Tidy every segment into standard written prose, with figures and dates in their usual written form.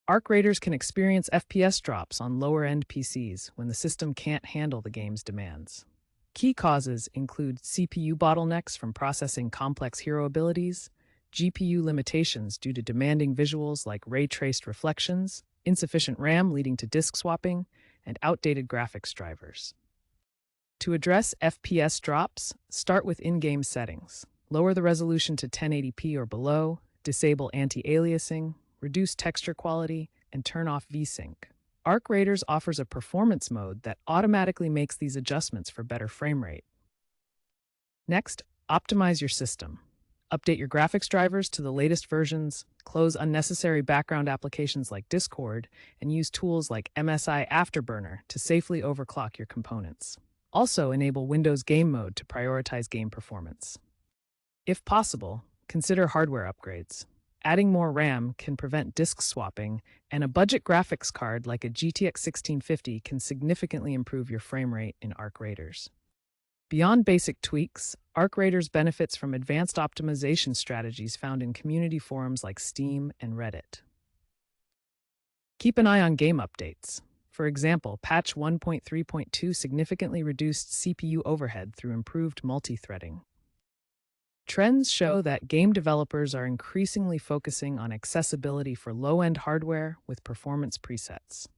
Arc Raiders can experience FPS drops on lower-end PCs when the system can't handle the game's demands. Key causes include CPU bottlenecks from processing complex hero abilities, GPU limitations due to demanding visuals like ray-traced reflections, insufficient RAM leading to disk swapping, and outdated graphics drivers. To address FPS drops, start with in-game settings. Lower the resolution to 1080p or below, disable anti-aliasing, reduce texture quality, and turn off VSync. Arc Raiders offers a performance mode that automatically makes these adjustments for better frame rate. Next, optimize your system. Update your graphics drivers to the latest versions, close unnecessary background applications like Discord, and use tools like MSI Afterburner to safely overclock your components. Also, enable Windows Game Mode to prioritize game performance. If possible, consider hardware upgrades. Adding more RAM can prevent disk swapping, and a budget graphics card like a GTX 1650 can significantly improve your frame rate in Arc Raiders. Beyond basic tweaks, Arc Raiders benefits from advanced optimization strategies found in community forums like Steam and Reddit. Keep an eye on game updates. For example, patch 1.3.2 significantly reduced CPU overhead through improved multi-threading. Trends show that game developers are increasingly focusing on accessibility for low-end hardware with performance presets.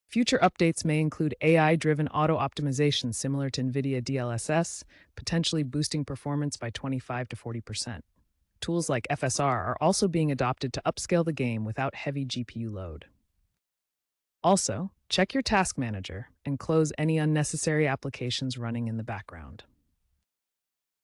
Future updates may include AI-driven auto-optimization similar to NVIDIA DLSS, potentially boosting performance by 25 to 40%. Tools like FSR are also being adopted to upscale the game without heavy GPU load. Also, check your task manager and close any unnecessary applications running in the background.